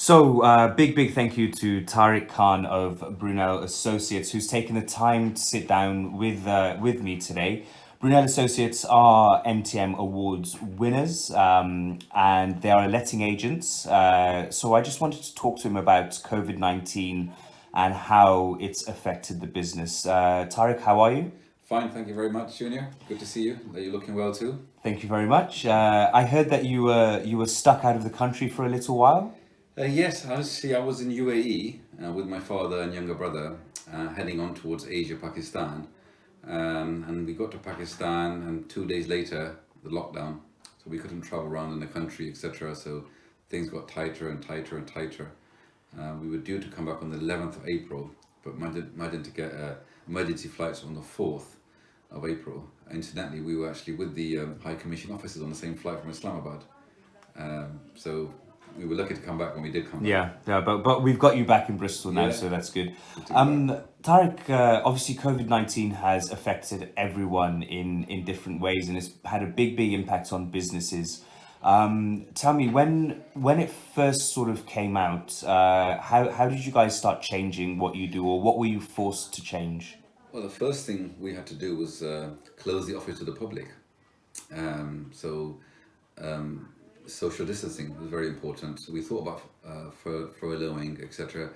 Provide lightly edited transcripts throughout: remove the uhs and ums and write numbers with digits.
Big thank you to Tariq Khan of Brunel Associates, who's taken the time to sit down with me today. Brunel Associates are MTM Awards winners, and they are a letting agents. So I just wanted to talk to him about COVID-19 and how it's affected the business. Tariq, how are you? Fine, thank you very much, Junior. Good to see you. That you're looking well too. Thank you very much. I heard that you were stuck out of the country for a little while. Yes, I was in UAE with my father and younger brother, heading on towards Asia, Pakistan, and we got to Pakistan, and 2 days later the lockdown, so we couldn't travel around in the country, etc. So things got tighter and tighter and tighter. We were due to come back on the 11th of April, but managed to get emergency flights on the 4th of April. Incidentally, we were actually with the High Commission officers on the same flight from Islamabad. So we were lucky to come back when we did come back. Yeah, but we've got you back in Bristol now, Yeah. so that's good. Good to be back. Tariq, obviously COVID-19 has affected everyone in different ways, and it's had a big impact on businesses. Tell me, when it first sort of came out, how did you guys start changing what you do, or what were you forced to change? Well, the first thing we had to do was close the office to the public. So social distancing was very important. So we thought about furloughing, etc.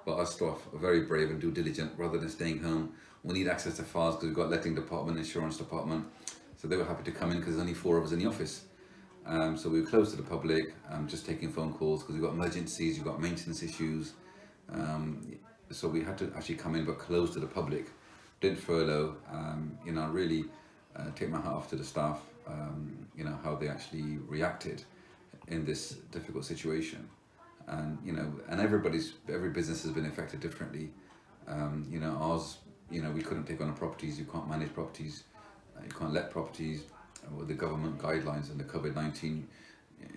But our staff are very brave and due diligent. Rather than staying home, we need access to files because we've got letting department, insurance department. So they were happy to come in because there's only 4 of us in the office. So we were closed to the public, just taking phone calls because we've got emergencies, you've got maintenance issues. So we had to actually come in but close to the public. Didn't furlough. Really take my hat off to the staff. How they actually reacted in this difficult situation, and every business has been affected differently. Ours, we couldn't take on properties. You can't manage properties. You can't let properties. With the government guidelines and the COVID-19,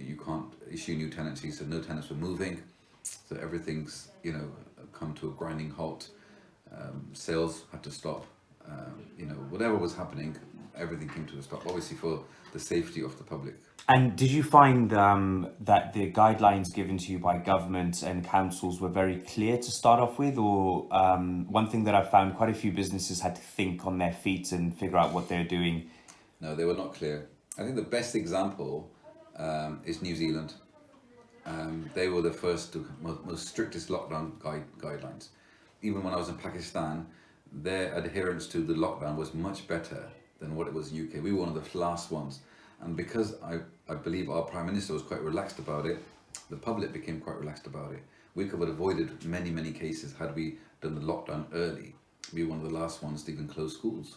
you can't issue new tenancies, so no tenants were moving. So everything's come to a grinding halt. Sales had to stop. Whatever was happening, everything came to a stop. Obviously, for the safety of the public. And did you find that the guidelines given to you by government and councils were very clear to start off with, or one thing that I found, quite a few businesses had to think on their feet and figure out what they're doing? No, they were not clear. I think the best example is New Zealand. They were the first to most strictest lockdown guidelines. Even when I was in Pakistan, their adherence to the lockdown was much better than what it was in UK. We were one of the last ones. And because I believe our Prime Minister was quite relaxed about it, the public became quite relaxed about it. We could have avoided many cases had we done the lockdown early. We were one of the last ones to even close schools.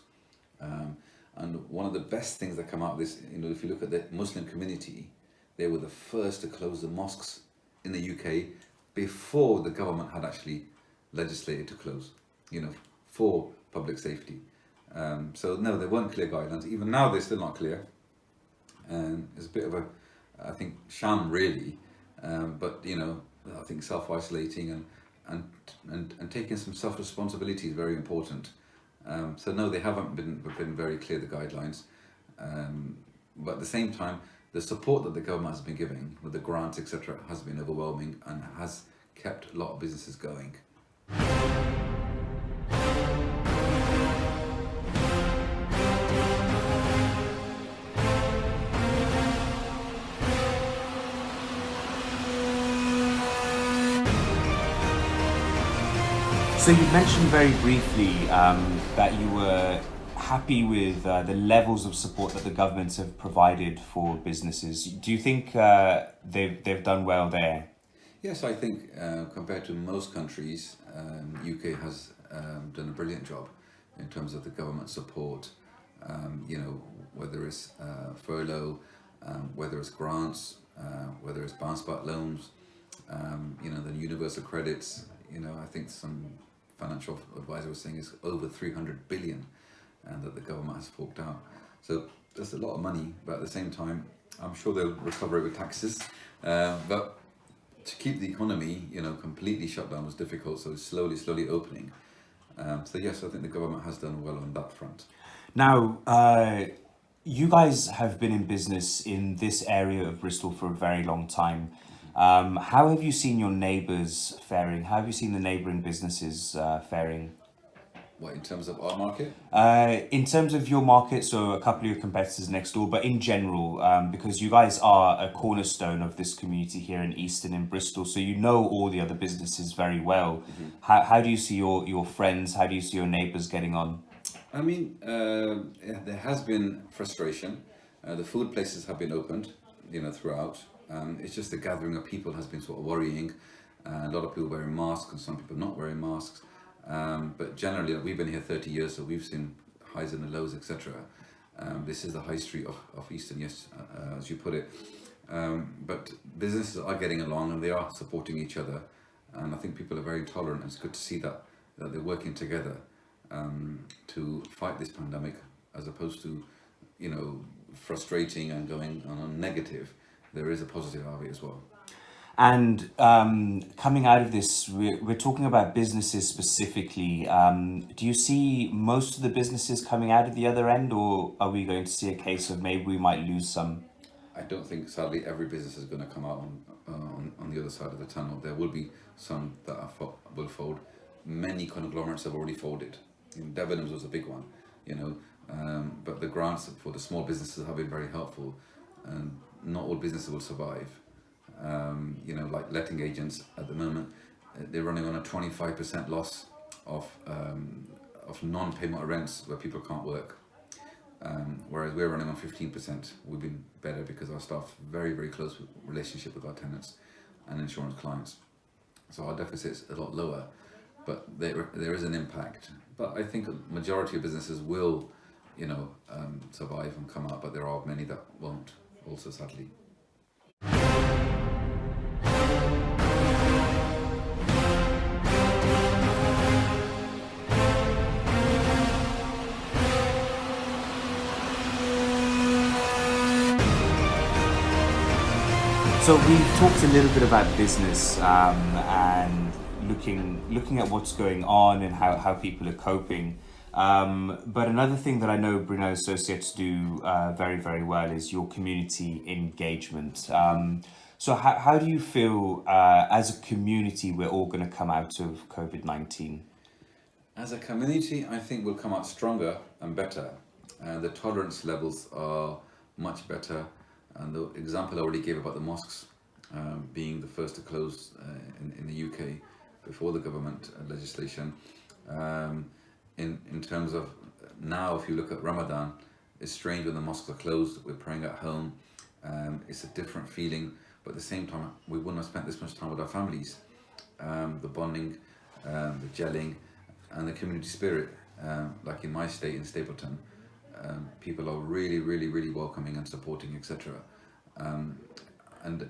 And one of the best things that come out of this, if you look at the Muslim community, they were the first to close the mosques in the UK before the government had actually legislated to close, for public safety. So no, there weren't clear guidelines. Even now, they're still not clear. It's a bit of I think, sham really. But I think self-isolating and taking some self-responsibility is very important. So no, they haven't been very clear, the guidelines. But at the same time, the support that the government has been giving with the grants, etc., has been overwhelming and has kept a lot of businesses going. So you mentioned very briefly that you were happy with the levels of support that the governments have provided for businesses. Do you think they've done well there? Yes, I think compared to most countries, UK has done a brilliant job in terms of the government support. Whether it's furlough, whether it's grants, whether it's bounce back loans, the universal credits. I think some financial advisor was saying is over 300 billion that the government has forked out. So that's a lot of money, but at the same time, I'm sure they'll recover it with taxes. But to keep the economy, completely shut down was difficult. So it's slowly opening. So yes, I think the government has done well on that front. Now, you guys have been in business in this area of Bristol for a very long time. How have you seen your neighbours faring? How have you seen the neighbouring businesses faring? What, in terms of our market? In terms of your market, so a couple of your competitors next door, but in general, because you guys are a cornerstone of this community here in Easton, in Bristol, so you know all the other businesses very well. How do you see your friends, how do you see your neighbours getting on? I mean, yeah, there has been frustration. The food places have been opened, throughout. It's just the gathering of people has been sort of worrying. A lot of people wearing masks and some people not wearing masks. But generally, we've been here 30 years, so we've seen highs and the lows, etc. This is the high street of Easton, yes, as you put it. But businesses are getting along and they are supporting each other. And I think people are very tolerant. It's good to see that they're working together to fight this pandemic, as opposed to, frustrating and going on negative. There is a positive out of it as well. And coming out of this, we're talking about businesses specifically. Do you see most of the businesses coming out at the other end, or are we going to see a case of maybe we might lose some? I don't think, sadly, every business is going to come out on the other side of the tunnel. There will be some that will fold. Many conglomerates have already folded. Debenhams was a big one, but the grants for the small businesses have been very helpful, and not all businesses will survive. Like letting agents at the moment, they're running on a 25% loss of non-payment rents where people can't work. Whereas we're running on 15%. We've been better because our staff very, very close relationship with our tenants and insurance clients. So our deficit's a lot lower, but there is an impact. But I think a majority of businesses will, survive and come out, but there are many that won't, also sadly. So we've talked a little bit about business and looking at what's going on and how people are coping. But another thing that I know Brunel Associates do very, very well is your community engagement. So how do you feel as a community we're all going to come out of COVID-19? As a community, I think we'll come out stronger and better. The tolerance levels are much better. And the example I already gave about the mosques being the first to close in the UK before the government legislation. In terms of now, if you look at Ramadan, it's strange when the mosques are closed, we're praying at home. It's a different feeling, but at the same time, we wouldn't have spent this much time with our families. The bonding, the gelling, and the community spirit, like in my state in Stapleton. People are really, really, really welcoming and supporting, etc. And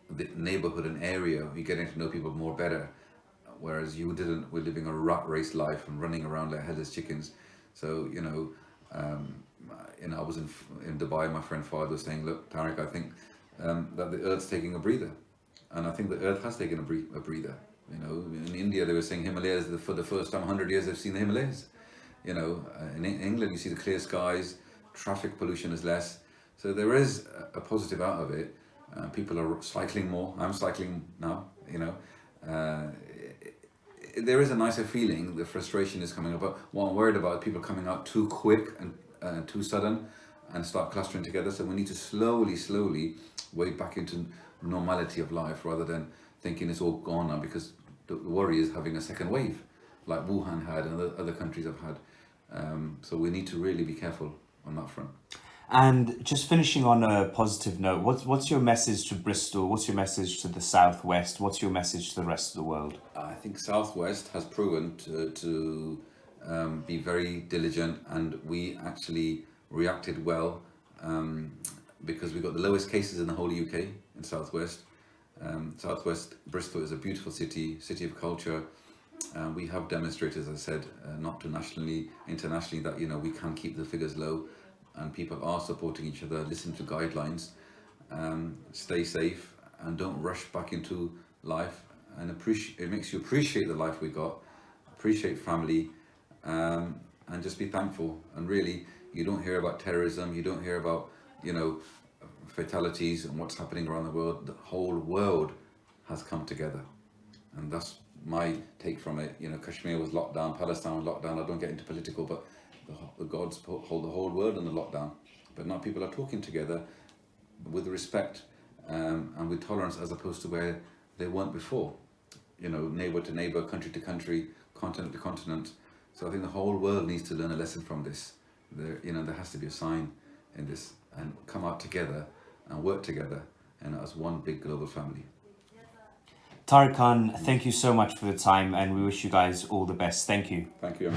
the neighborhood and area, you're getting to know people more better, whereas you didn't. We're living a rat race life and running around like headless chickens. So I was in Dubai. My friend Fahd was saying, "Look, Tariq, I think that the Earth's taking a breather," and I think the Earth has taken a breather. In India they were saying Himalayas for the first time 100 years they've seen the Himalayas. In England you see the clear skies, traffic pollution is less, so there is a positive out of it. People are cycling more. I'm cycling now. There is a nicer feeling. The frustration is coming up, but what I'm worried about is people coming out too quick and too sudden and start clustering together. So we need to slowly wade back into normality of life rather than thinking it's all gone now, because the worry is having a second wave like Wuhan had and other countries have had. So we need to really be careful on that front. And just finishing on a positive note, what's your message to Bristol? What's your message to the Southwest? What's your message to the rest of the world? I think Southwest has proven to be very diligent, and we actually reacted well because we got the lowest cases in the whole UK in Southwest. Southwest Bristol is a beautiful city of culture. We have demonstrated, as I said, not to internationally, that we can keep the figures low, and people are supporting each other. Listen to guidelines, stay safe, and don't rush back into life. And it makes you appreciate the life we got, appreciate family, and just be thankful. And really, you don't hear about terrorism. You don't hear about fatalities and what's happening around the world, the whole world has come together. And that's my take from it. You know, Kashmir was locked down, Palestine was locked down. I don't get into political, but the gods hold the whole world in the lockdown. But now people are talking together with respect and with tolerance, as opposed to where they weren't before. You know, neighbor to neighbor, country to country, continent to continent. So I think the whole world needs to learn a lesson from this. There has to be a sign in this, and come out together and work together, and as one big global family. Tariq Khan, thank you so much for the time, and we wish you guys all the best. Thank you. Thank you.